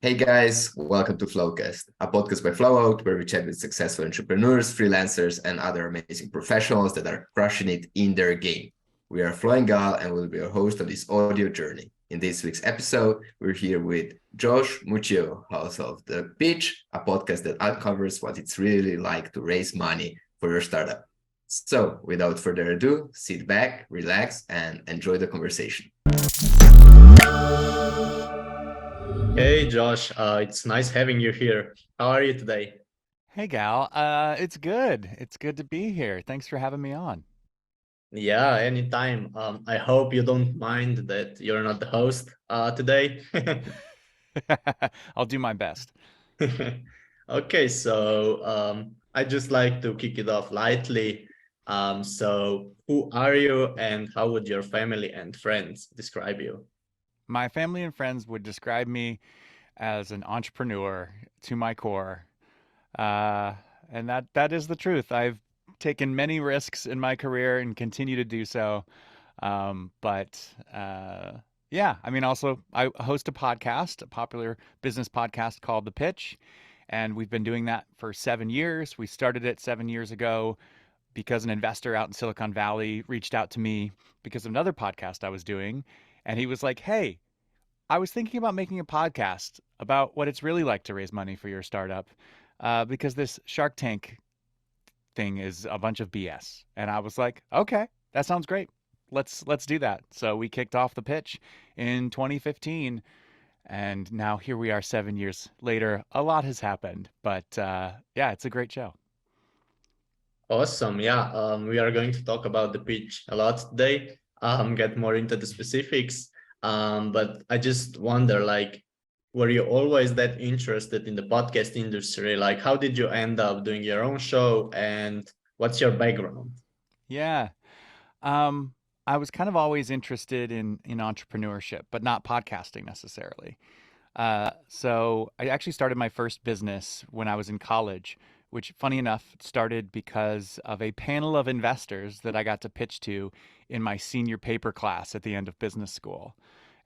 Hey guys, welcome to Flowcast, a podcast by Flowout where we chat with successful entrepreneurs, freelancers, and other amazing professionals that are crushing it in their game. We are Flo and Gal and will be your host of this audio journey. In this week's episode, we're here with Josh Muccio, host of The Pitch, a podcast that uncovers what it's really like to raise money for your startup. So, without further ado, sit back, relax, and enjoy the conversation. Hey Josh, it's nice having you here. How are you today? Hey Gal, it's good. It's good to be here. Thanks for having me on. Yeah, anytime. I hope you don't mind that you're not the host today. I'll do my best. Okay, so I just like to kick it off lightly. So who are you and how would your family and friends describe you? My family and friends would describe me as an entrepreneur to my core, uh, and that is the truth. I've taken many risks in my career and continue to do so. But yeah, I mean, also I host a podcast, a popular business podcast called The Pitch, and we've been doing that for 7 years. We started it 7 years ago because an investor out in Silicon Valley reached out to me because of another podcast I was doing. And he was like, "Hey, I was thinking about making a podcast about what it's really like to raise money for your startup because this Shark Tank thing is a bunch of BS." And I was like, "Okay, that sounds great. Let's do that." So we kicked off the pitch in 2015. And now here we are 7 years later. A lot has happened, but yeah, it's a great show. Awesome. Yeah, we are going to talk about the pitch a lot today, get more into the specifics. But I just wonder, like, were you always that interested in the podcast industry? Like, how did you end up doing your own show and what's your background? Yeah. Um, I was kind of always interested in entrepreneurship, but not podcasting necessarily. So I actually started my first business when I was in college, which, funny enough, started because of a panel of investors that I got to pitch to in my senior paper class at the end of business school.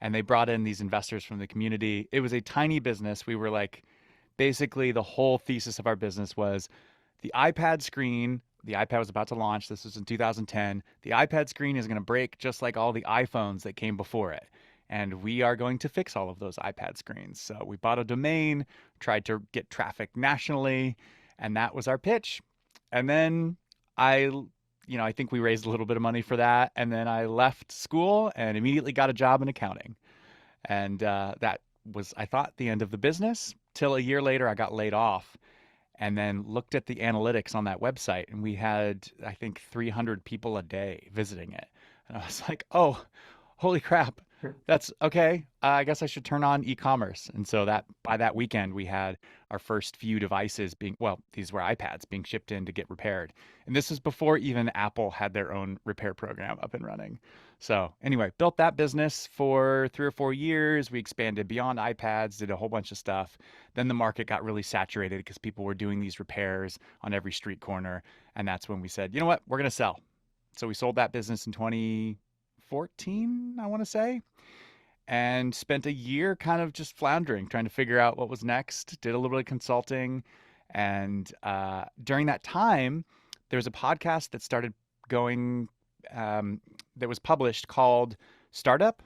And they brought in these investors from the community. It was a tiny business. We were like, basically, the whole thesis of our business was the iPad screen. The iPad was about to launch. This was in 2010. The iPad screen is going to break just like all the iPhones that came before it. And we are going to fix all of those iPad screens. So we bought a domain, tried to get traffic nationally, and that was our pitch. And then I, I think we raised a little bit of money for that. And then I left school and immediately got a job in accounting. And that was, I thought, the end of the business. Till a year later, I got laid off and then looked at the analytics on that website, and we had, I think, 300 people a day visiting it. And I was like, oh, holy crap, that's okay. I guess I should turn on e-commerce. And so that by that weekend, we had our first few devices being, well, these were iPads being shipped in to get repaired. And this was before even Apple had their own repair program up and running. So anyway, built that business for 3 or 4 years. We expanded beyond iPads, did a whole bunch of stuff. Then the market got really saturated because people were doing these repairs on every street corner. And that's when we said, you know what, we're going to sell. So we sold that business in 2014, I want to say, and spent a year kind of just floundering, trying to figure out what was next. Did a little bit of consulting. And during that time, there was a podcast that started going, that was published called Startup.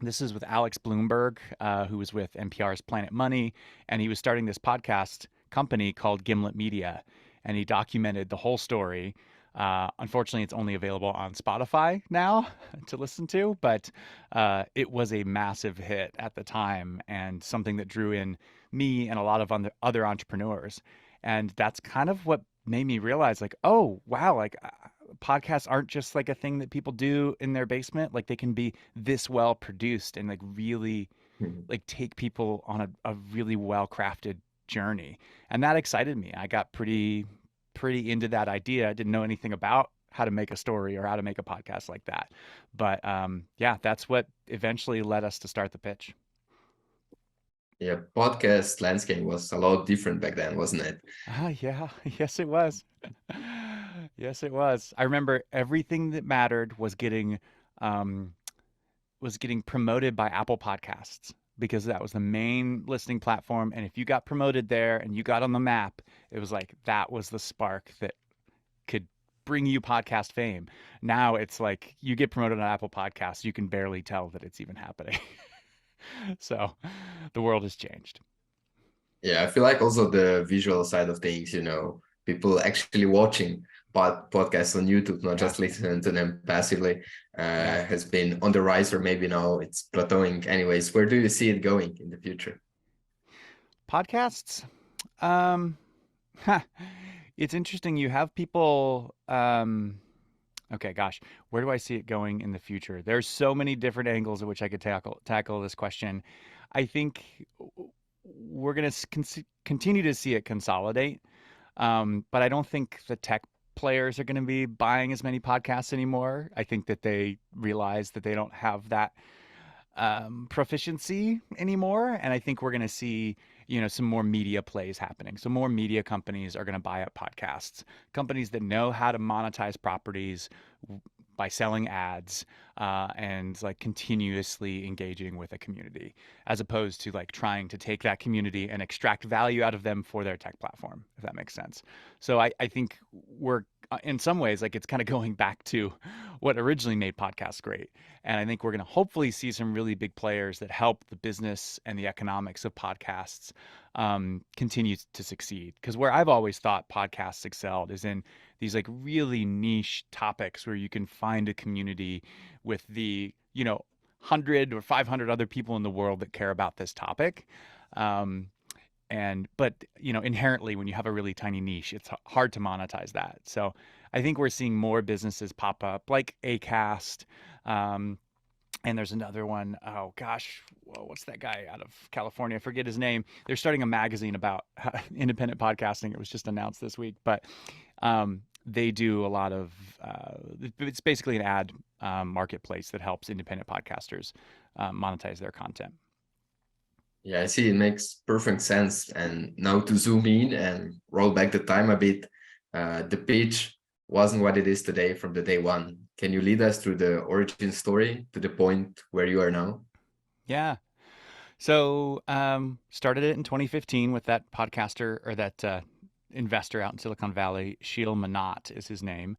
This is with Alex Bloomberg, who was with NPR's Planet Money, and he was starting this podcast company called Gimlet Media, and he documented the whole story. Unfortunately, it's only available on Spotify now to listen to, but it was a massive hit at the time and something that drew in me and a lot of other entrepreneurs. And that's kind of what made me realize, like, oh, wow, like podcasts aren't just like a thing that people do in their basement. Like they can be this well produced and like really like take people on a really well crafted journey. And that excited me. I got pretty into that idea. I didn't know anything about how to make a story or how to make a podcast like that. But yeah, that's what eventually led us to start the pitch. Yeah, podcast landscape was a lot different back then, wasn't it? Ah, yeah, yes, it was. Yes, it was. I remember everything that mattered um, was getting promoted by Apple Podcasts. because that was the main listening platform. And if you got promoted there and you got on the map, it was like that was the spark that could bring you podcast fame. Now it's like you get promoted on Apple Podcasts, you can barely tell that it's even happening. So the world has changed. Yeah, I feel like also the visual side of things, people actually watching podcasts on YouTube, not Yeah. just listening to them passively, Yeah. has been on the rise, or maybe now it's plateauing. Anyways, where do you see it going in the future? Podcasts. Um, it's interesting. You have people. Okay, gosh, where do I see it going in the future? There's so many different angles at which I could tackle this question. I think we're going to continue to see it consolidate, but I don't think the tech players are going to be buying as many podcasts anymore. I think that they realize that they don't have that proficiency anymore, and I think we're going to see some more media plays happening. So more media companies are going to buy up podcasts, companies that know how to monetize properties by selling ads, and like continuously engaging with a community, as opposed to like trying to take that community and extract value out of them for their tech platform, if that makes sense. So I think we're in some ways like it's kind of going back to what originally made podcasts great. And I think we're going to hopefully see some really big players that help the business and the economics of podcasts continue to succeed. Because where I've always thought podcasts excelled is in these like really niche topics where you can find a community with the 100 or 500 other people in the world that care about this topic. But inherently, when you have a really tiny niche, it's hard to monetize that. So I think we're seeing more businesses pop up like Acast. And there's another one. Oh gosh, what's that guy out of California? I forget his name. They're starting a magazine about independent podcasting. It was just announced this week, but they do a lot of. It's basically an ad marketplace that helps independent podcasters monetize their content. Yeah, I see. It makes perfect sense. And now to zoom in and roll back the time a bit, the pitch wasn't what it is today from the day one. Can you lead us through the origin story to the point where you are now? Yeah. So started it in 2015 with that podcaster or that investor out in Silicon Valley. Sheil Manat is his name.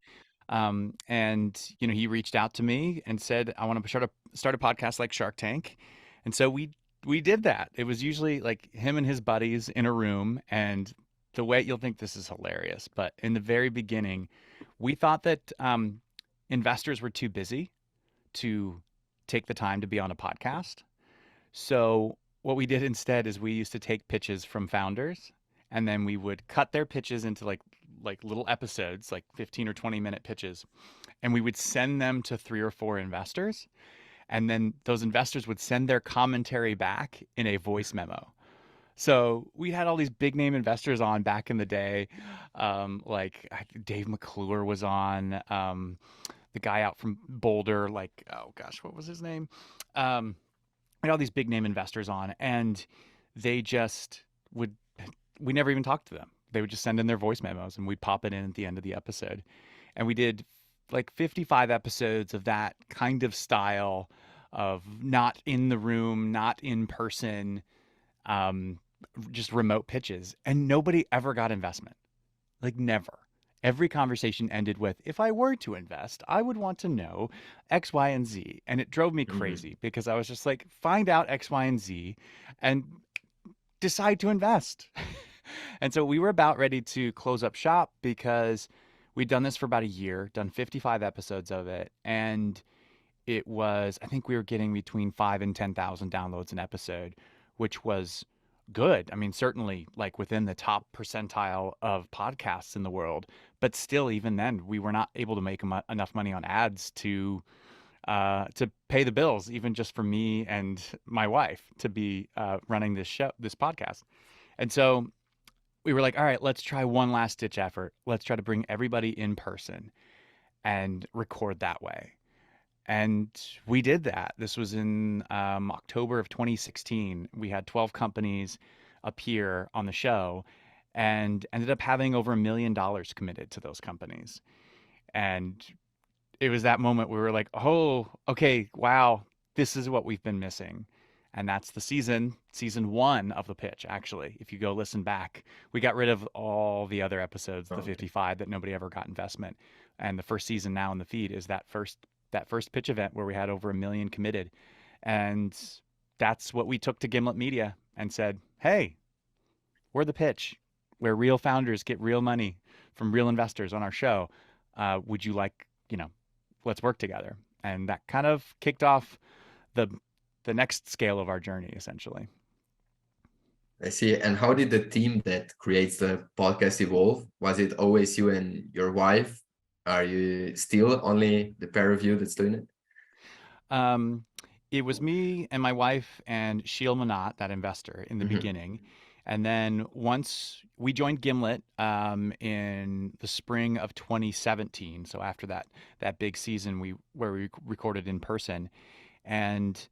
And he reached out to me and said, I want to start a podcast like Shark Tank. And so we did that. It was usually like him and his buddies in a room, and the way you'll think this is hilarious, but in the very beginning, we thought that investors were too busy to take the time to be on a podcast. So what we did instead is we used to take pitches from founders, and then we would cut their pitches into like little episodes, like 15 or 20-minute pitches, and we would send them to 3 or 4 investors, and then those investors would send their commentary back in a voice memo. So we had all these big name investors on back in the day, like Dave McClure was on, the guy out from Boulder, like, oh gosh, what was his name? We had all these big name investors on, and they just would, we never even talked to them. They would just send in their voice memos, and we'd pop it in at the end of the episode. And we did like 55 episodes of that kind of style of not in the room, not in person, um, just remote pitches. And nobody ever got investment. Like, never. Every conversation ended with, if I were to invest, I would want to know X, Y, and Z. And it drove me crazy because I was just like, find out X, Y, and Z and decide to invest. And so we were about ready to close up shop because we'd done this for about a year, done 55 episodes of it. And it was, I think we were getting between 5 and 10,000 downloads an episode, which was good. I mean, certainly like within the top percentile of podcasts in the world, but still, even then, we were not able to make enough money on ads to pay the bills, even just for me and my wife to be running this podcast. And so we were like, all right, let's try one last ditch effort. Let's try to bring everybody in person and record that way. And we did that. This was in October of 2016. We had 12 companies appear on the show and ended up having over $1 million committed to those companies. And it was that moment where we were like, oh, okay, wow, this is what we've been missing. And that's the season 1 of the pitch, actually. If you go listen back, we got rid of all the other episodes, the Okay. 55 that nobody ever got investment. And the first season now in the feed is that first pitch event where we had over 1 million committed. And that's what we took to Gimlet Media and said, hey, we're the pitch where real founders get real money from real investors on our show. Would you like, let's work together. And that kind of kicked off the next scale of our journey, essentially. I see. And how did the team that creates the podcast evolve? Was it always you and your wife? Are you still only the pair of you that's doing it? Um, it was me and my wife and Sheil Manat, that investor, in the Mhm. beginning. And then once we joined Gimlet in the spring of 2017, so after that big season where we recorded in person, and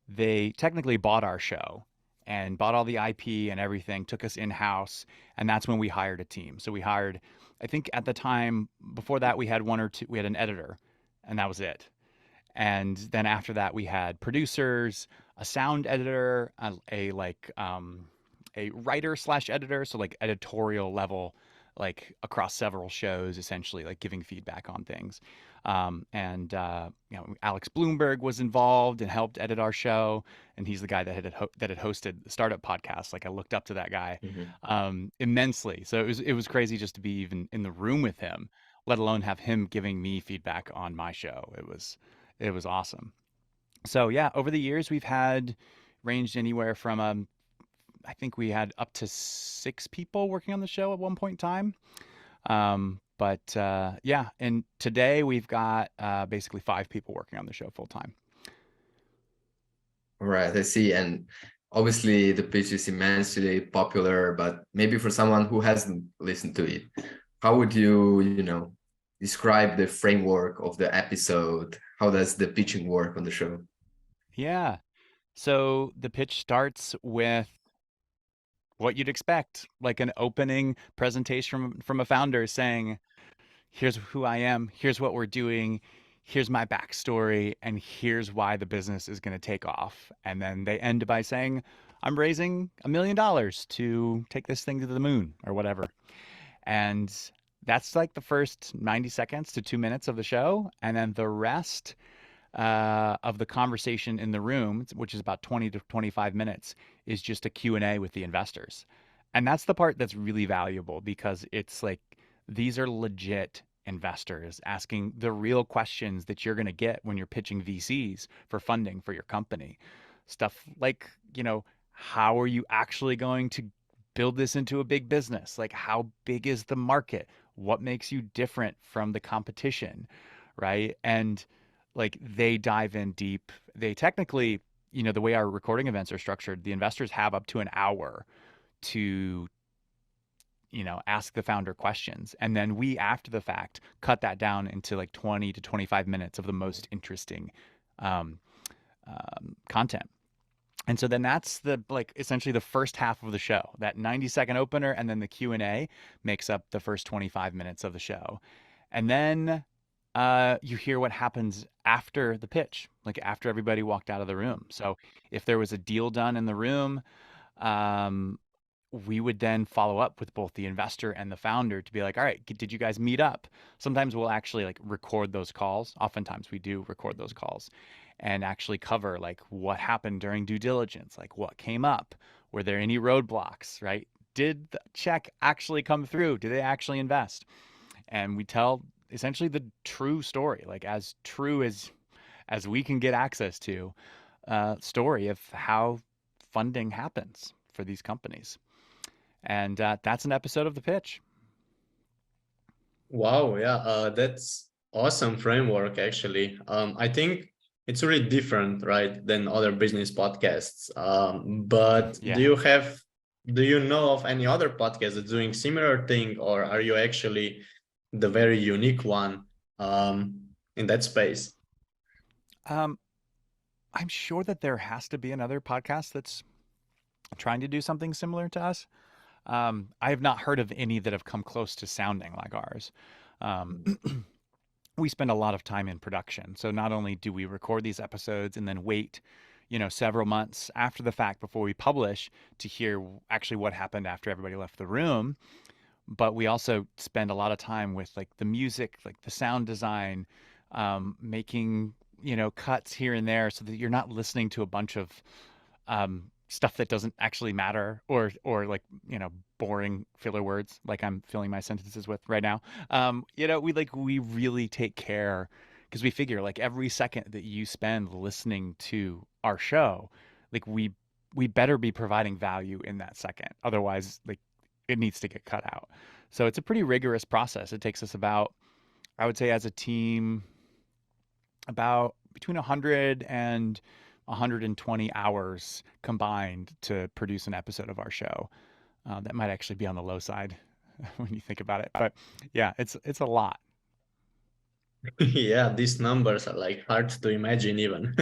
they technically bought our show and bought all the IP and everything, took us in-house, and that's when we hired a team. So we hired, I think at the time before that we had we had an editor, and that was it. And then after that we had producers, a sound editor, a writer slash editor, so like editorial level, like across several shows, essentially like giving feedback on things. Alex Bloomberg was involved and helped edit our show, and he's the guy that had hosted the startup podcast. Like I looked up to that guy Mhm. immensely. So it was crazy just to be even in the room with him, let alone have him giving me feedback on my show. It was awesome. So yeah, over the years we've had ranged anywhere from I think we had up to 6 people working on the show at one point in time. But yeah, and today we've got basically 5 people working on the show full time. All right, I see. And obviously the pitch is immensely popular, but maybe for someone who hasn't listened to it, how would you describe the framework of the episode? How does the pitching work on the show? Yeah. So the pitch starts with what you'd expect, like an opening presentation from a founder saying, here's who I am, here's what we're doing, here's my backstory, and here's why the business is going to take off. And then they end by saying, I'm raising $1 million to take this thing to the moon or whatever. And that's like the first 90 seconds to 2 minutes of the show. And then the rest of the conversation in the room, which is about 20 to 25 minutes, is just a Q&A with the investors. And that's the part that's really valuable because it's like these are legit investors asking the real questions that you're going to get when you're pitching VCs for funding for your company. Stuff like, how are you actually going to build this into a big business? Like, how big is the market? What makes you different from the competition? Right. And like they dive in deep. They technically, the way our recording events are structured, the investors have up to an hour to, ask the founder questions. And then we, after the fact, cut that down into like 20 to 25 minutes of the most interesting um, content. And so then that's essentially the first half of the show. That 90-second opener and then the Q&A makes up the first 25 minutes of the show. And then you hear what happens after the pitch, like after everybody walked out of the room. So if there was a deal done in the room, um, we would then follow up with both the investor and the founder to be like, all right, did you guys meet up? Sometimes we'll actually like record those calls. Oftentimes we do record those calls and actually cover like what happened during due diligence, like what came up, were there any roadblocks, right? Did the check actually come through? Did they actually invest? And we tell essentially the true story, like as true as we can get access to, story of how funding happens for these companies. And that's an episode of The Pitch. Wow, yeah, that's awesome framework actually. I think it's really different, right, than other business podcasts. But Yeah. do you know of any other podcast that's doing similar thing, or are you actually the very unique one in that space? Um, I'm sure that there has to be another podcast that's trying to do something similar to us. I have not heard of any that have come close to sounding like ours. Um, we spend a lot of time in production. So not only do we record these episodes and then wait, several months after the fact before we publish to hear actually what happened after everybody left the room. But we also spend a lot of time with like the music, like the sound design, making, cuts here and there so that you're not listening to a bunch of stuff that doesn't actually matter, or like, boring filler words like I'm filling my sentences with right now. We really take care because we figure like every second that you spend listening to our show, like we better be providing value in that second. Otherwise, like it needs to get cut out. So it's a pretty rigorous process. It takes us about, I would say as a team, about between 100 and 120 hours combined to produce an episode of our show. That might actually be on the low side when you think about it, but yeah, it's a lot. Yeah, these numbers are like hard to imagine even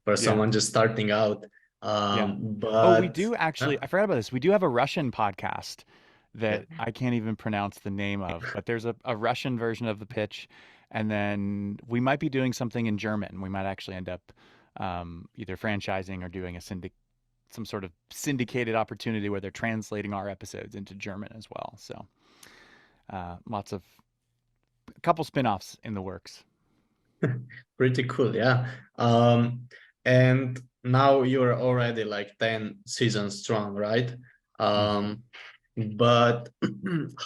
for Yeah, someone just starting out. yeah. Oh, we But do actually. yeah, I forgot about this. We do have a Russian podcast yeah. that I can't even pronounce the name of, but there's a Russian version of the pitch, and then we might be doing something in German. We might actually end up either franchising or doing some sort of syndicated opportunity where they're translating our episodes into German as well. So lots of a couple spin-offs in the works. Pretty cool, yeah. And now you're already like 10 seasons strong, right? Hmm. But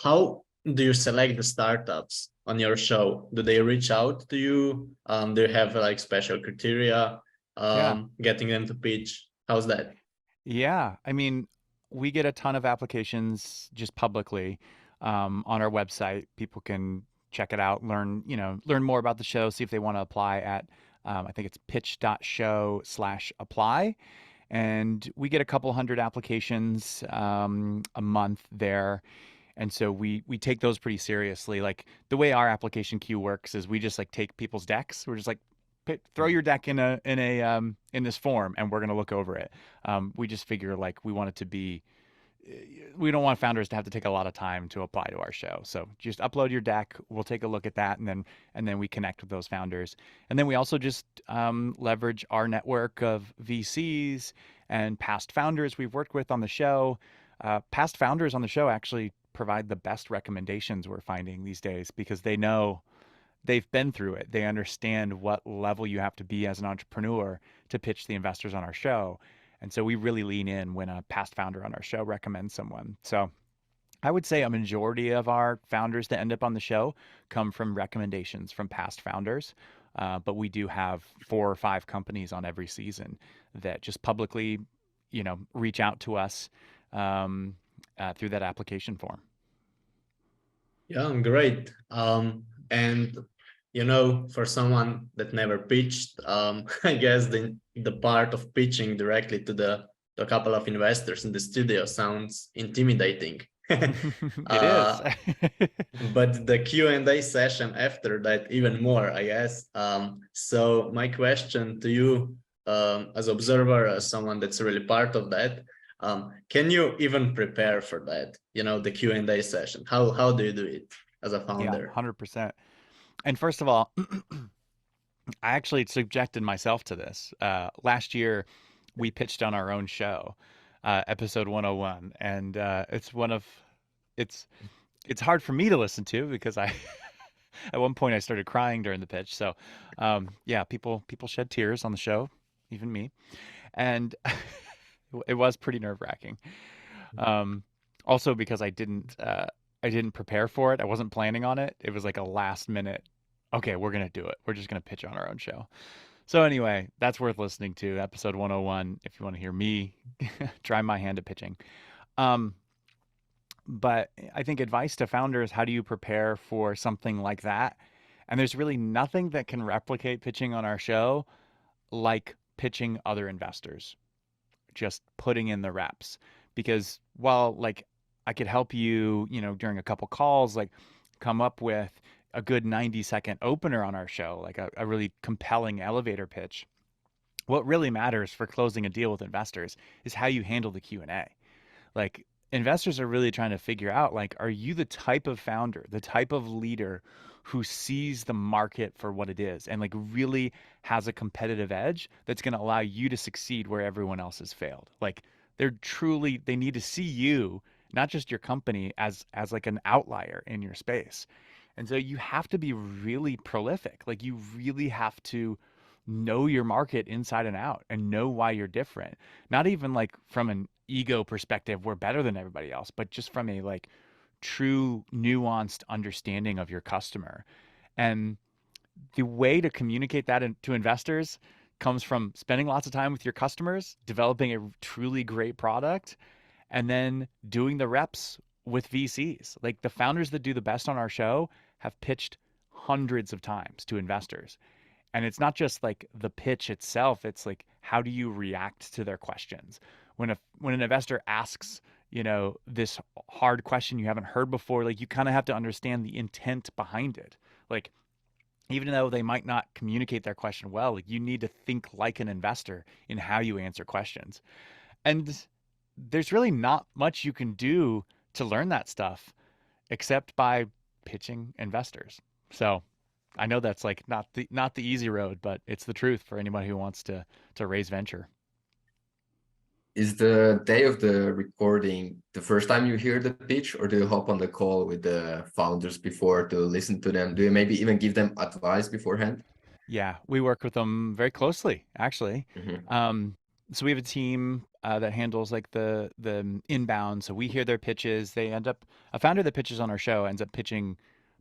how do you select the startups on your show? Do they reach out to you? Do you have like special criteria Yeah. getting them to pitch? How's that? Yeah. I mean, we get a ton of applications just publicly on our website. People can check it out, learn more about the show, see if they want to apply at, I think it's pitch.show/apply. And we get a couple hundred applications a month there. And so we take those pretty seriously. Like the way our application queue works is we just like take people's decks. We're just like throw your deck in this form, and we're gonna look over it. We just figure like we want it to be. We don't want founders to have to take a lot of time to apply to our show. So just upload your deck. We'll take a look at that, and then we connect with those founders. And then we also just leverage our network of VCs and past founders we've worked with on the show. Past founders on the show actually provide the best recommendations we're finding these days because they know they've been through it. They understand what level you have to be as an entrepreneur to pitch the investors on our show. And so we really lean in when a past founder on our show recommends someone. So I would say a majority of our founders that end up on the show come from recommendations from past founders. But we do have 4 or 5 companies on every season that just publicly, reach out to us through that application form. Yeah, great. And for someone that never pitched, I guess the part of pitching directly to a couple of investors in the studio sounds intimidating. It is. uh, but the Q&A session after that even more, I guess. So my question to you, as observer, as someone that's really part of that, can you even prepare for that? The Q&A session. How do you do it as a Yeah, founder? 100%. And first of all, I actually subjected myself to this. Last year, we pitched on our own show, episode 101, and it's it's hard for me to listen to because I at one point I started crying during the pitch. So, yeah, people shed tears on the show, even me, and it was pretty nerve-wracking. Um, Also because I didn't prepare for it. I wasn't planning on it. It was like a last minute, okay, we're gonna do it. We're just gonna pitch on our own show. So anyway, that's worth listening to, episode 101, if you want to hear me try my hand at pitching. Um, but I think advice to founders, how do you prepare for something like that? And there's really nothing that can replicate pitching on our show like pitching other investors, just putting in the reps. Because while like I could help you, during a couple calls, like come up with a good 90-second opener on our show, like a really compelling elevator pitch. What really matters for closing a deal with investors is how you handle the Q&A. Like investors are really trying to figure out, like, are you the type of founder, the type of leader who sees the market for what it is and like really has a competitive edge that's going to allow you to succeed where everyone else has failed? Like, they need to see you, not just your company, as like an outlier in your space. And so you have to be really prolific. Like, you really have to know your market inside and out and know why you're different. Not even like from an ego perspective, we're better than everybody else, but just from a like true nuanced understanding of your customer. And the way to communicate that to investors comes from spending lots of time with your customers, developing a truly great product, and then doing the reps with VCs. Like, the founders that do the best on our show have pitched hundreds of times to investors. And it's not just like the pitch itself, it's like, how do you react to their questions? When an investor asks, this hard question you haven't heard before, like, you kind of have to understand the intent behind it. Like, even though they might not communicate their question well, like, you need to think like an investor in how you answer questions. And there's really not much you can do to learn that stuff except by pitching investors. So I know that's like not the easy road, but it's the truth for anybody who wants to raise venture. Is the day of the recording the first time you hear the pitch, or do you hop on the call with the founders before to listen to them? Do you maybe even give them advice beforehand? Yeah, we work with them very closely, actually. Hmm. Um, so we have a team that handles like the inbound. So we hear their pitches. A founder that pitches on our show ends up pitching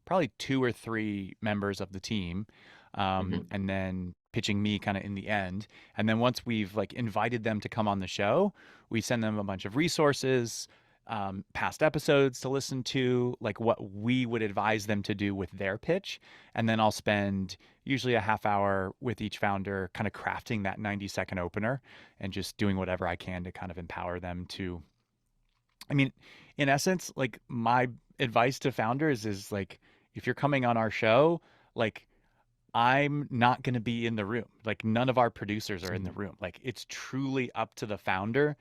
probably two or three members of the team, Hmm. and then pitching me kind of in the end. And then once we've like invited them to come on the show, we send them a bunch of resources, past episodes to listen to, like what we would advise them to do with their pitch. And then I'll spend usually a half hour with each founder kind of crafting that 90-second opener and just doing whatever I can to kind of empower them to, I mean, in essence, like, my advice to founders is like, if you're coming on our show, like, I'm not going to be in the room. Like, none of our producers are in the room. Like, it's truly up to the founder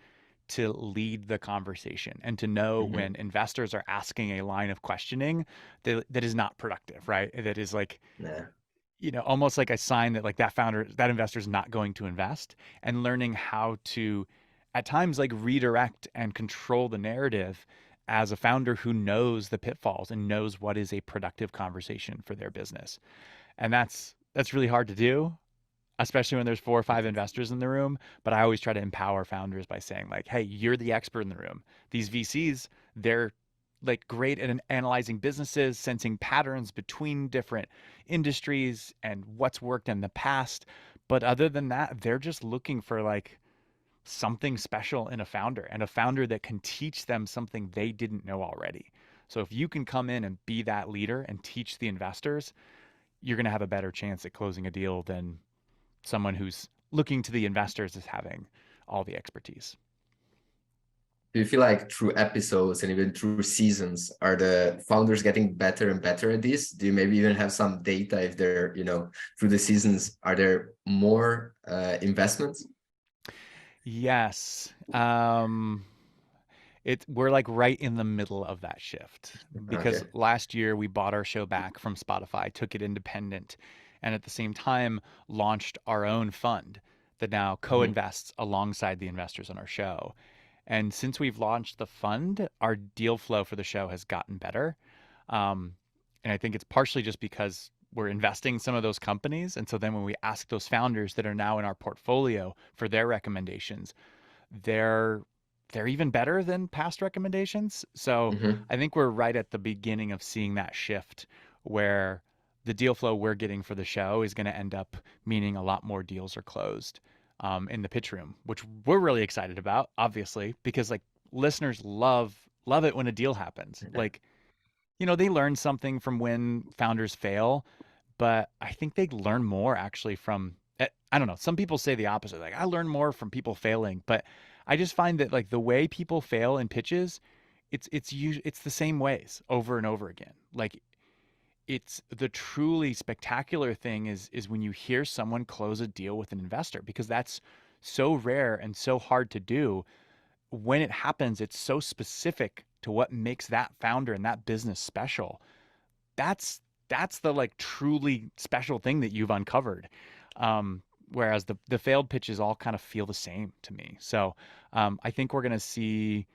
to lead the conversation and to know Hmm. when investors are asking a line of questioning that is not productive, right? That is like, Yeah. almost like a sign that like that investor is not going to invest, and learning how to at times like redirect and control the narrative as a founder who knows the pitfalls and knows what is a productive conversation for their business. And that's really hard to do, especially when there's 4 or 5 investors in the room. But I always try to empower founders by saying, like, hey, you're the expert in the room. These VCs, they're like great at analyzing businesses, sensing patterns between different industries and what's worked in the past. But other than that, they're just looking for like something special in a founder, and a founder that can teach them something they didn't know already. So if you can come in and be that leader and teach the investors, you're going to have a better chance at closing a deal than someone who's looking to the investors as having all the expertise. Do you feel like through episodes and even through seasons, are the founders getting better and better at this? Do you maybe even have some data if they're, through the seasons, are there more investments? Yes. We're like right in the middle of that shift, because Okay. last year we bought our show back from Spotify, took it independent, and at the same time launched our own fund that now Hmm. co-invests alongside the investors on our show. And since we've launched the fund, our deal flow for the show has gotten better. Um, and I think it's partially just because we're investing in some of those companies. And so then when we ask those founders that are now in our portfolio for their recommendations, they're they're even better than past recommendations. So Hmm. I think we're right at the beginning of seeing that shift where the deal flow we're getting for the show is going to end up meaning a lot more deals are closed, in the pitch room, which we're really excited about, obviously, because like listeners love it when a deal happens. Like, they learn something from when founders fail, but I think they learn more actually from, I don't know. Some people say the opposite. Like, I learn more from people failing, but I just find that like the way people fail in pitches, it's the same ways over and over again. Like, it's the truly spectacular thing is when you hear someone close a deal with an investor, because that's so rare and so hard to do. when it happens, it's so specific to what makes that founder and that business special. That's the like truly special thing that you've uncovered. Whereas the failed pitches all kind of feel the same to me. So I think we're going to see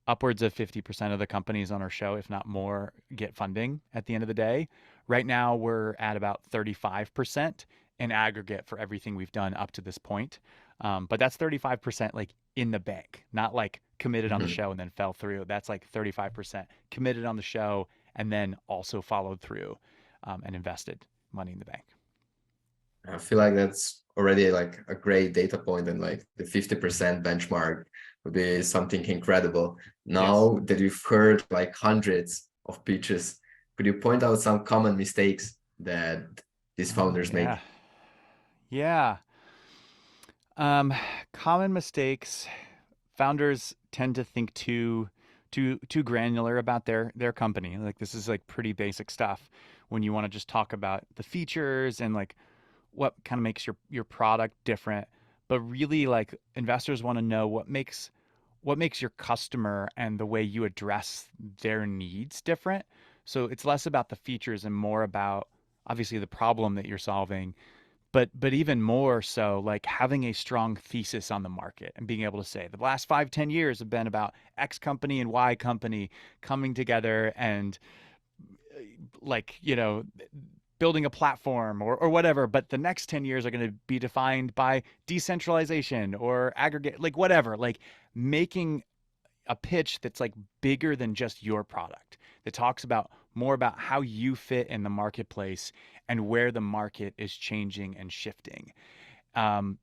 upwards of 50% of the companies on our show, if not more, get funding at the end of the day. Right now, we're at about 35% in aggregate for everything we've done up to this point. But that's 35% like in the bank, not like committed on the Mhm. show and then fell through. That's like 35% committed on the show and then also followed through and invested money in the bank. I feel like that's already like a great data point, and like the 50% benchmark would be something incredible. Yes. Now that you've heard like hundreds of pitches, could you point out some common mistakes that these Oh, founders yeah. make? Yeah. Um, Common mistakes. Founders tend to think too granular about their company. Like this is like pretty basic stuff when you want to just talk about the features and like what kind of makes your product different. But really like investors want to know what makes your customer and the way you address their needs different. So it's less about the features and more about obviously the problem that you're solving, but even more so like having a strong thesis on the market and being able to say the last 5-10 years have been about X company and Y company coming together and like building a platform or whatever, but the next 10 years are going to be defined by decentralization or aggregate, like whatever, like making a pitch that's like bigger than just your product, that talks about more about how you fit in the marketplace and where the market is changing and shifting.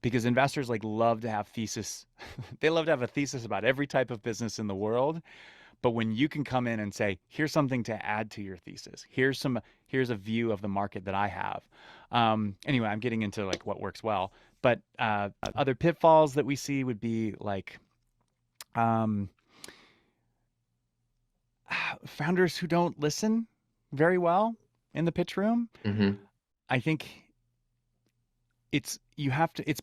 Because investors like love to have thesis. They love to have a thesis about every type of business in the world. But when you can come in and say, here's something to add to your thesis, here's a view of the market that I have. Anyway, I'm getting into like what works well, but other pitfalls that we see would be like um, founders who don't listen very well in the pitch room. Hmm. I think it's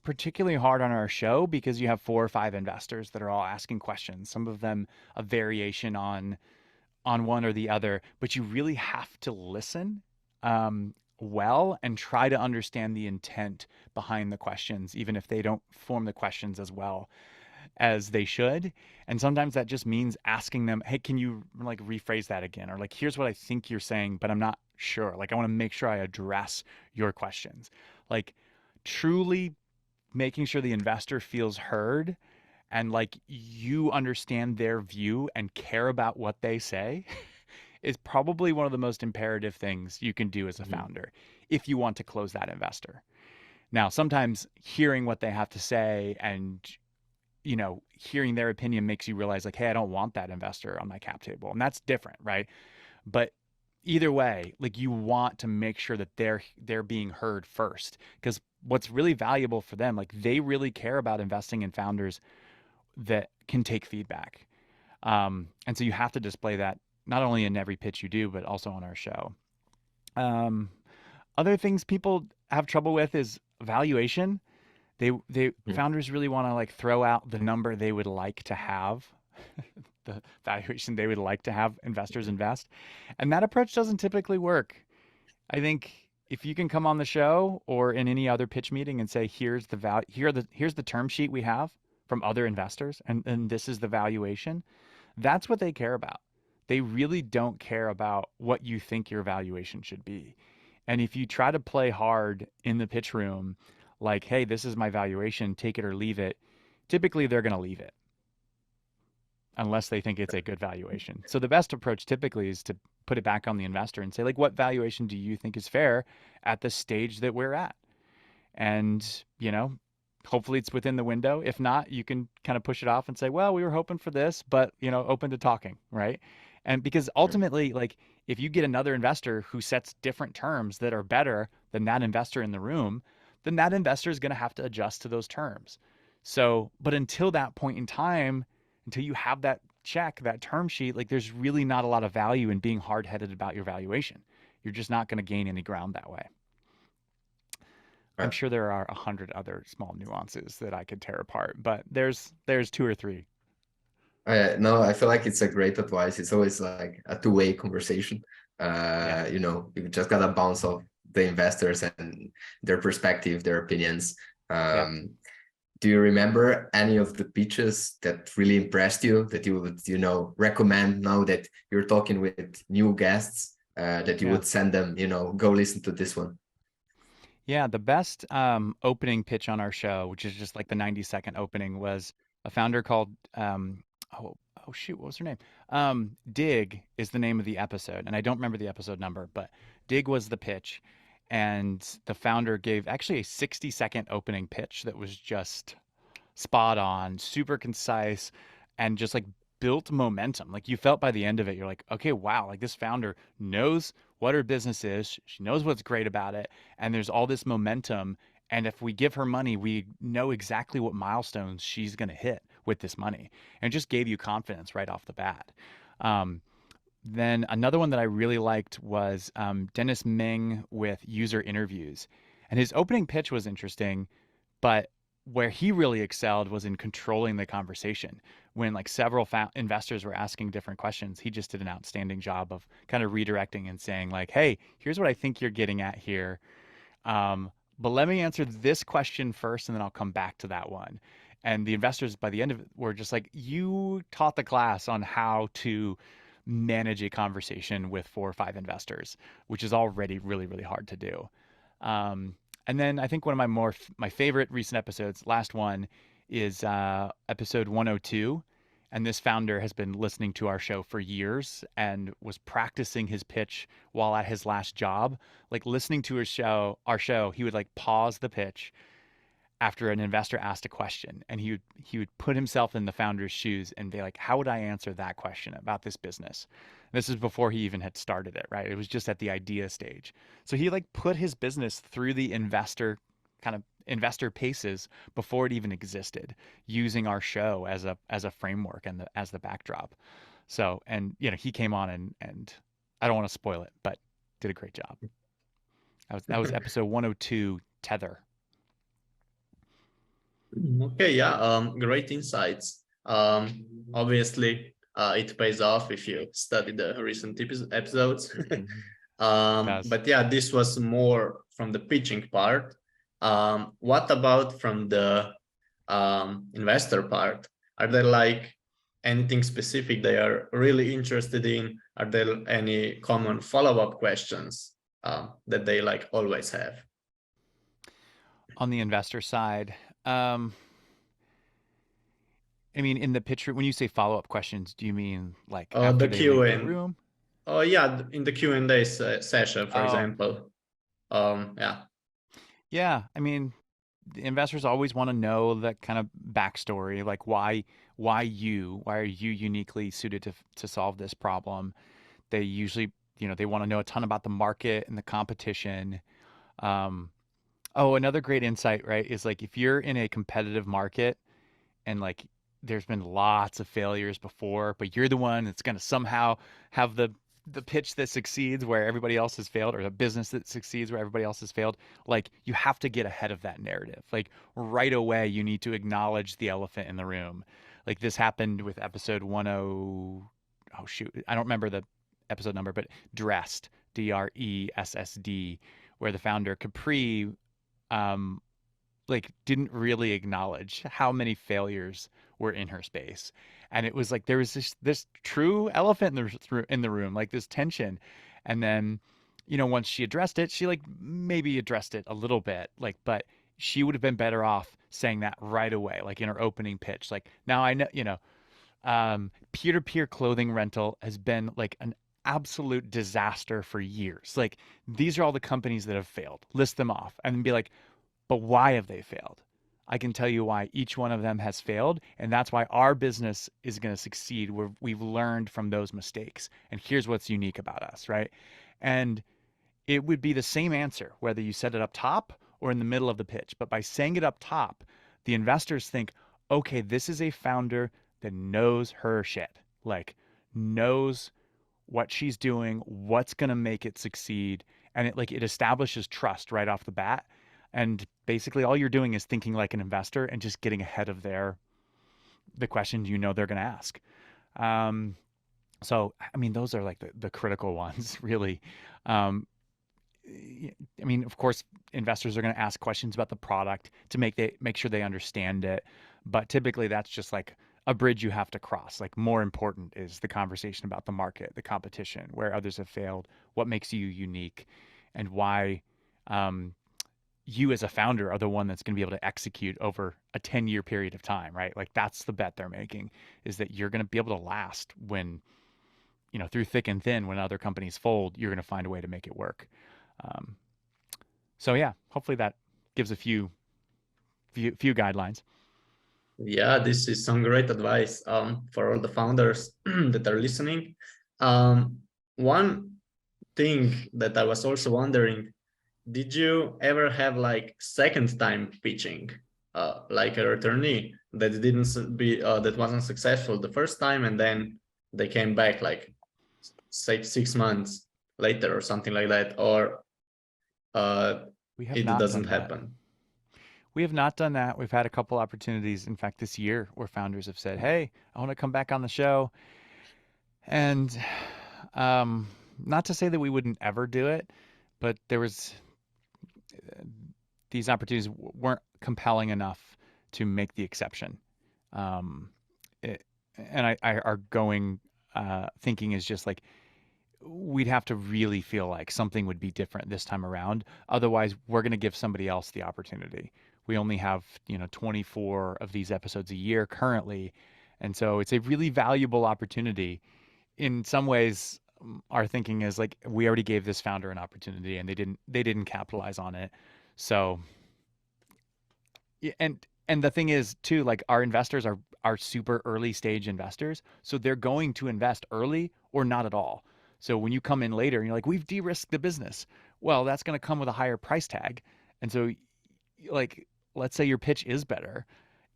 particularly hard on our show because you have 4 or 5 investors that are all asking questions, some of them a variation on one or the other, but you really have to listen well and try to understand the intent behind the questions, even if they don't form the questions as well as they should. And sometimes that just means asking them, hey, can you like rephrase that again? Or like, here's what I think you're saying, but I'm not sure. Like, I want to make sure I address your questions. Like, truly making sure the investor feels heard and like you understand their view and care about what they say is probably one of the most imperative things you can do as a Hmm. founder if you want to close that investor. Now, sometimes hearing what they have to say and hearing their opinion makes you realize like, hey, I don't want that investor on my cap table. And that's different, right? But either way, like you want to make sure that they're being heard first because what's really valuable for them, like they really care about investing in founders that can take feedback. And so you have to display that not only in every pitch you do, but also on our show. Um, Other things people have trouble with is valuation. They founders really want to like throw out the number they would like to have, the valuation they would like to have investors invest, and that approach doesn't typically work. I think if you can come on the show or in any other pitch meeting and say, here's the term sheet we have from other investors, and this is the valuation, that's what they care about. They really don't care about what you think your valuation should be. And if you try to play hard in the pitch room, like, hey, this is my valuation, take it or leave it, typically they're going to leave it unless they think it's a good valuation. So the best approach typically is to put it back on the investor and say, like, what valuation do you think is fair at the stage that we're at? And, hopefully it's within the window. If not, you can kind of push it off and say, well, we were hoping for this, but, open to talking, right? And because ultimately, like, if you get another investor who sets different terms that are better than that investor in the room, then that investor is going to have to adjust to those terms. So, but until that point in time, until you have that check, that term sheet, like there's really not a lot of value in being hard-headed about your valuation. You're just not going to gain any ground that way. I'm sure there are 100 other small nuances that I could tear apart, but there's 2 or 3. No, I feel like it's a great advice. It's always like a two-way conversation. Yeah. You just gotta bounce off the investors and their perspective, their opinions. Yeah. Do you remember any of the pitches that really impressed you that you would, recommend now that you're talking with new guests, that you Yeah. would send them, go listen to this one? Yeah, the best opening pitch on our show, which is just like the 90-second opening, was a founder called oh oh shoot, what was her name? Dig is the name of the episode, and I don't remember the episode number, but Dig was the pitch, and the founder gave actually a 60-second opening pitch that was just spot on, super concise, and just like built momentum. Like you felt by the end of it, you're like, okay, wow, like this founder knows what her business is. She knows what's great about it. And there's all this momentum. And if we give her money, we know exactly what milestones she's going to hit with this money. And it just gave you confidence right off the bat. Um, then another one that I really liked was Dennis Ming with user interviews. And his opening pitch was interesting, but where he really excelled was in controlling the conversation. When like several investors were asking different questions, he just did an outstanding job of kind of redirecting and saying like, "Hey, here's what I think you're getting at here. But let me answer this question first, and then I'll come back to that one." And the investors by the end of it were just like, "You taught the class on how to manage a conversation with 4 or 5 investors, which is already really, really hard to do." Um, and then I think one of my favorite recent episodes, last one, is episode 102. And this founder has been listening to our show for years and was practicing his pitch while at his last job. Like listening to our show, he would like pause the pitch after an investor asked a question, and he would put himself in the founder's shoes and be like, how would I answer that question about this business? This is before he even had started it, right? It was just at the idea stage. So he like put his business through the investor paces before it even existed, using our show as a framework and as the backdrop. So, and he came on and I don't want to spoil it, but did a great job. That was episode 102, Tether. Okay, yeah, great insights. Obviously, it pays off if you study the recent episodes. Does. But yeah, this was more from the pitching part. What about from the investor part? Are there like anything specific they are really interested in? Are there any common follow-up questions that they like always have? On the investor side, um, I mean, in the pitch room, when you say follow-up questions, do you mean like The after they Q leave the and room? Oh yeah, in the Q&A session, for Oh, example. Yeah. yeah. I mean, the investors always want to know that kind of backstory, like why are you uniquely suited to solve this problem? They usually, they want to know a ton about the market and the competition. Um, oh, another great insight, right, is like if you're in a competitive market and like there's been lots of failures before, but you're the one that's going to somehow have the pitch that succeeds where everybody else has failed, or the business that succeeds where everybody else has failed. Like you have to get ahead of that narrative. Like right away, you need to acknowledge the elephant in the room. Like this happened with episode 10. Oh shoot, I don't remember the episode number, but Dressed, Dressd, where the founder Capri um, like didn't really acknowledge how many failures were in her space. And it was like there was this true elephant in the room, like this tension. And then, once she addressed it, she like maybe addressed it a little bit, like, but she would have been better off saying that right away, like in her opening pitch. Like now I know, peer-to-peer clothing rental has been like an absolute disaster for years. Like these are all the companies that have failed. List them off and then be like, but why have they failed? I can tell you why each one of them has failed, and that's why our business is going to succeed where we've learned from those mistakes. And here's what's unique about us, right? And it would be the same answer whether you set it up top or in the middle of the pitch. But by saying it up top, the investors think, okay, this is a founder that knows her shit, like knows what she's doing, what's going to make it succeed, and it establishes trust right off the bat. And basically all you're doing is thinking like an investor and just getting ahead of the questions you know they're going to ask. So, I mean, those are like the critical ones, really. Um, I mean, of course, investors are going to ask questions about the product to make sure they understand it, but typically that's just like a bridge you have to cross. Like more important is the conversation about the market, the competition, where others have failed, what makes you unique, and why um, you as a founder are the one that's going to be able to execute over a 10-year period of time, right? Like that's the bet they're making, is that you're going to be able to last when, through thick and thin, when other companies fold, you're going to find a way to make it work. Um, so yeah, hopefully that gives a few guidelines. Yeah, this is some great advice for all the founders that are listening. Um, one thing that I was also wondering, did you ever have like second time pitching, like a returnee that that wasn't successful the first time, and then they came back like 6 months later or something like that, or We have it not doesn't done that. happen? We have not done that. We've had a couple opportunities, in fact, this year where founders have said, "Hey, I want to come back on the show." And um, not to say that we wouldn't ever do it, but there was these opportunities weren't compelling enough to make the exception. Um, it, and our going thinking is just like we'd have to really feel like something would be different this time around. Otherwise, we're going to give somebody else the opportunity. We only have 24 of these episodes a year currently, and so it's a really valuable opportunity. In some ways, our thinking is like we already gave this founder an opportunity and they didn't capitalize on it. So and the thing is too, like our investors are super early stage investors, so they're going to invest early or not at all. So when you come in later and you're like, we've de-risked the business, well, that's going to come with a higher price tag. And so, like, let's say your pitch is better,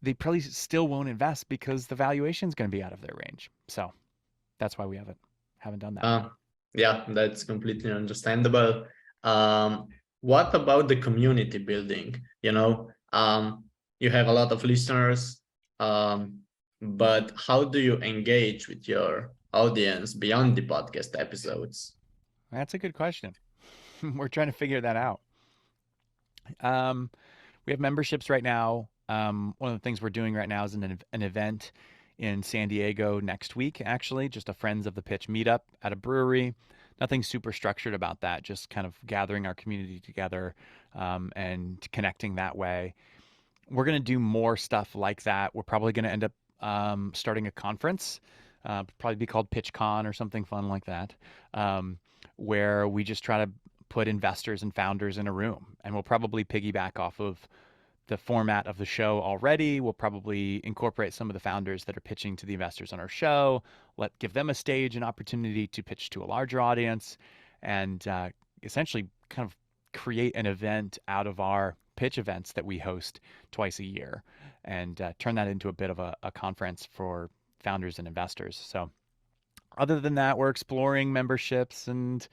they probably still won't invest because the valuation is going to be out of their range. So that's why we haven't done that. Yeah, that's completely understandable. What about the community building? You have a lot of listeners, but how do you engage with your audience beyond the podcast episodes? That's a good question. We're trying to figure that out. We have memberships right now. One of the things we're doing right now is an event in San Diego next week, actually, just a Friends of the Pitch meetup at a brewery. Nothing super structured about that, just kind of gathering our community together and connecting that way. We're going to do more stuff like that. We're probably going to end up starting a conference, probably be called PitchCon or something fun like that, where we just try to put investors and founders in a room. And we'll probably piggyback off of the format of the show already. We'll probably incorporate some of the founders that are pitching to the investors on our show, give them a stage, an opportunity to pitch to a larger audience, and essentially kind of create an event out of our pitch events that we host twice a year and turn that into a bit of a conference for founders and investors. So other than that, we're exploring memberships and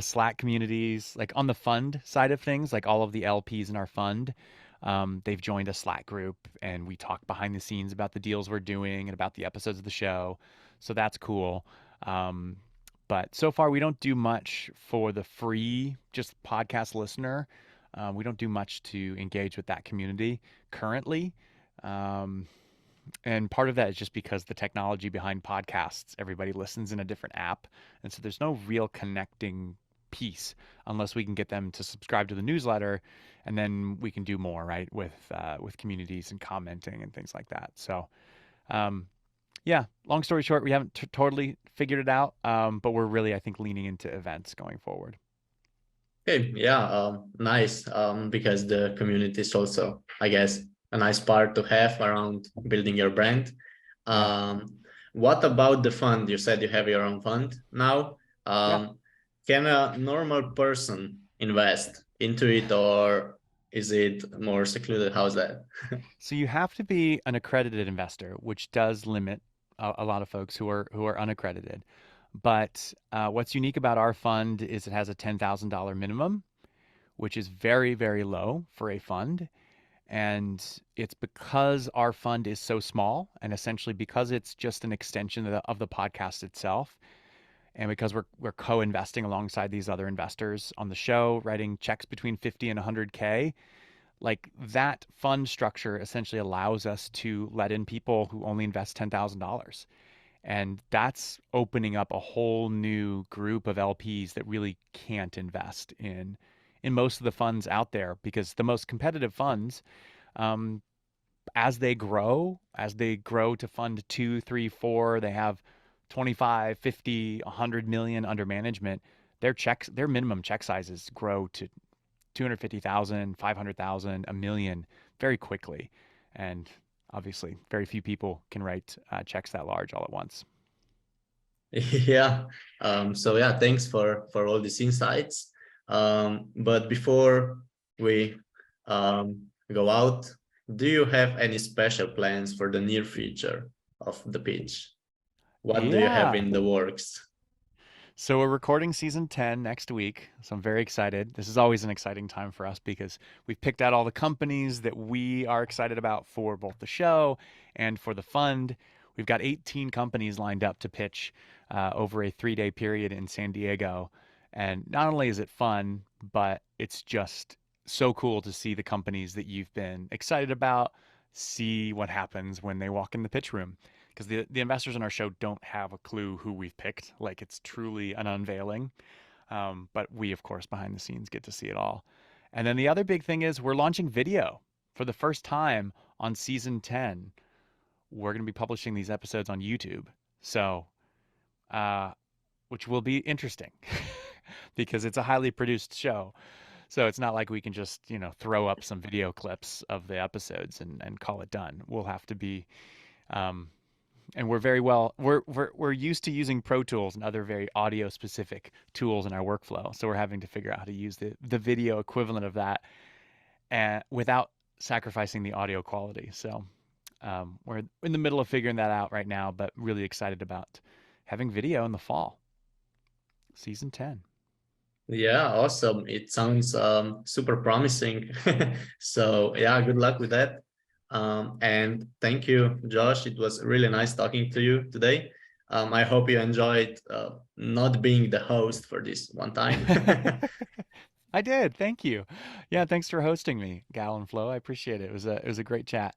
Slack communities. Like on the fund side of things, like all of the LPs in our fund, they've joined a Slack group and we talk behind the scenes about the deals we're doing and about the episodes of the show. So that's cool. But so far we don't do much for the free, just podcast listener. We don't do much to engage with that community currently. And part of that is just because the technology behind podcasts, everybody listens in a different app. And so there's no real connecting piece unless we can get them to subscribe to the newsletter, and then we can do more, right, with communities and commenting and things like that. So yeah, long story short, we haven't totally figured it out, but we're really, I think, leaning into events going forward. Okay, yeah, nice. Because the community is also, I guess, a nice part to have around building your brand. What about the fund? You said you have your own fund now. Can a normal person invest into it, or is it more secluded? How's that? So you have to be an accredited investor, which does limit a lot of folks who are unaccredited. But what's unique about our fund is it has a $10,000 minimum, which is very, very low for a fund. And it's because our fund is so small, and essentially because it's just an extension of the podcast itself, and because we're co-investing alongside these other investors on the show, writing checks between 50 and 100K, like that fund structure essentially allows us to let in people who only invest $10,000. And that's opening up a whole new group of LPs that really can't invest in most of the funds out there, because the most competitive funds, um, as they grow to fund 2, 3, 4, they have 25, 50, 100 million under management. Their minimum check sizes grow to 250,000, 500,000, a million very quickly. And obviously, very few people can write checks that large all at once. Yeah. So yeah, thanks for all these insights. But before we go out, do you have any special plans for the near future of the pitch? What do you have Yeah. in the works? So we're recording season 10 next week. So I'm very excited. This is always an exciting time for us because we've picked out all the companies that we are excited about for both the show and for the fund. We've got 18 companies lined up to pitch over a 3-day period in San Diego. And not only is it fun, but it's just so cool to see the companies that you've been excited about, see what happens when they walk in the pitch room, because the investors in our show don't have a clue who we've picked. Like, it's truly an unveiling. But we, of course, behind the scenes get to see it all. And then the other big thing is we're launching video for the first time on season 10. We're going to be publishing these episodes on YouTube. So, which will be interesting because it's a highly produced show. So it's not like we can just, throw up some video clips of the episodes and call it done. We'll have to be, and we're used to using Pro Tools and other very audio specific tools in our workflow. So we're having to figure out how to use the video equivalent of that and without sacrificing the audio quality. So we're in the middle of figuring that out right now, but really excited about having video in the fall. Season 10. Yeah, awesome. It sounds super promising. So yeah, good luck with that. And thank you, Josh. It was really nice talking to you today. I hope you enjoyed not being the host for this one time. I did. Thank you. Yeah, thanks for hosting me, Gal and Flo. I appreciate it. It was a great chat.